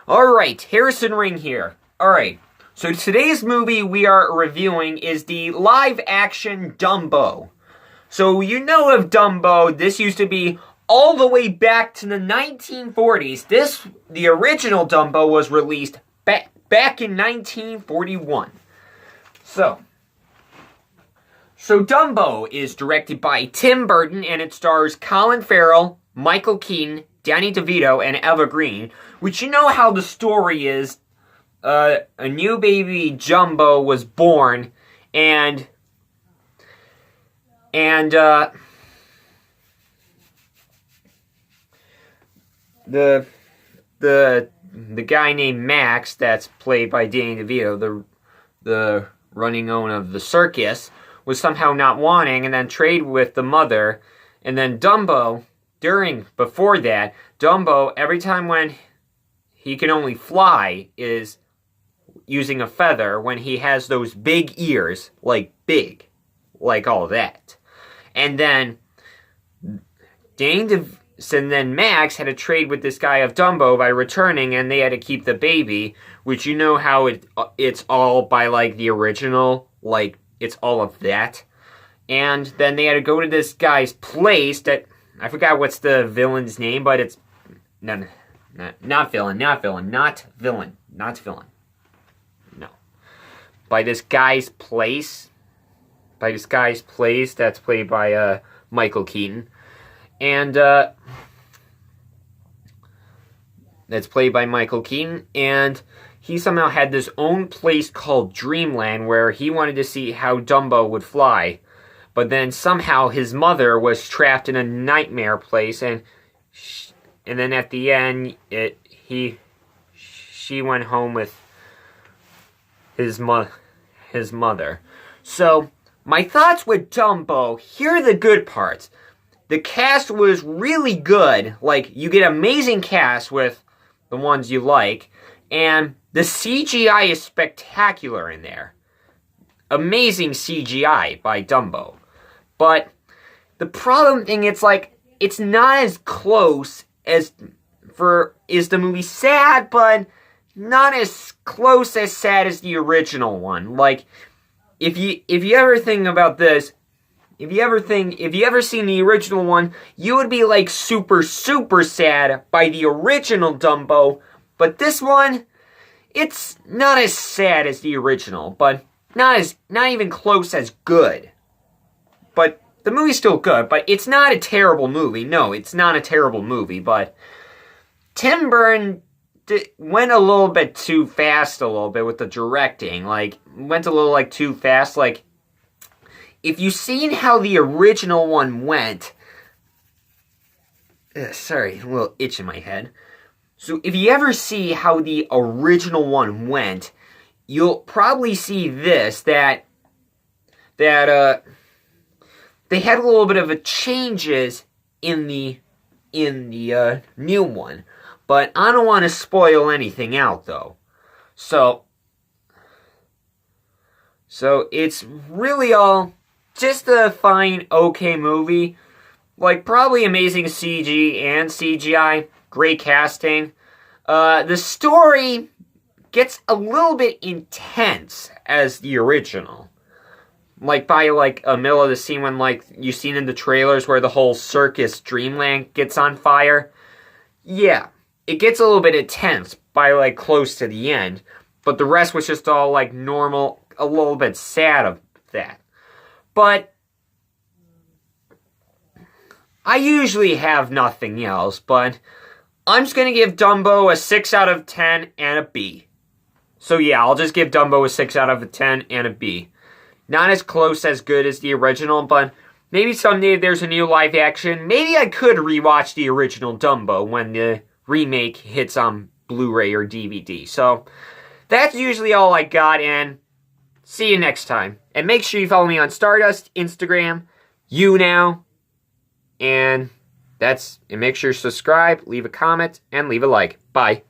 Alright, Harrison Ring here. Alright, so today's movie we are reviewing is the live-action Dumbo. So you know of Dumbo, this used to be all the way back to the 1940s. The original Dumbo was released back in 1941. So Dumbo is directed by Tim Burton and it stars Colin Farrell, Michael Keaton, Danny DeVito, and Eva Green, which you know how the story is. A new baby Jumbo was born, and the guy named Max, that's played by Danny DeVito, the running owner of the circus, was somehow not wanting, and then trade with the mother, and then Dumbo. Before that, Dumbo, every time when he can only fly, is using a feather when he has those big ears, like all that. And then Max had to trade with this guy of Dumbo by returning, and they had to keep the baby, which you know how it's all by, like, the original, like, it's all of that. And then they had to go to this guy's place that, I forgot what's the villain's name, but it's... not villain. No. By this guy's place. That's played by Michael Keaton. And, that's played by Michael Keaton. And he somehow had this own place called Dreamland where he wanted to see how Dumbo would fly. But then somehow his mother was trapped in a nightmare place, and then at the end, she went home with his mother. So my thoughts with Dumbo. Here are the good parts. The cast was really good. Like, you get amazing cast with the ones you like, and the CGI is spectacular in there. Amazing CGI by Dumbo. But the problem thing, it's like, it's not as close as is the movie sad, but not as close as sad as the original one. Like, if you ever think about this, if you ever seen the original one, you would be like super, super sad by the original Dumbo. But this one, it's not as sad as the original, but not even close as good. But the movie's still good, but it's not a terrible movie. No, it's not a terrible movie, but Tim Burton went a little bit too fast with the directing. Like, went a little, like, too fast. Like, if you've seen how the original one went... sorry, a little itch in my head. So, if you ever see how the original one went, you'll probably see this, that they had a little bit of a changes in the new one, but I don't want to spoil anything out though. So it's really all just a fine, okay movie. Like, probably amazing CG and CGI, great casting. The story gets a little bit intense as the original. Like, by, like, a middle of the scene when, like, you've seen in the trailers where the whole circus Dreamland gets on fire. Yeah, it gets a little bit intense by, like, close to the end. But the rest was just all, like, normal, a little bit sad of that. But I usually have nothing else, but I'm just gonna give Dumbo a 6 out of 10 and a B. So yeah, I'll just give Dumbo a 6 out of 10 and a B. Not as close as good as the original, but maybe someday if there's a new live action, maybe I could rewatch the original Dumbo when the remake hits on Blu-ray or DVD. So that's usually all I got, and see you next time. And make sure you follow me on Stardust, Instagram, YouNow, and make sure you subscribe, leave a comment, and leave a like. Bye.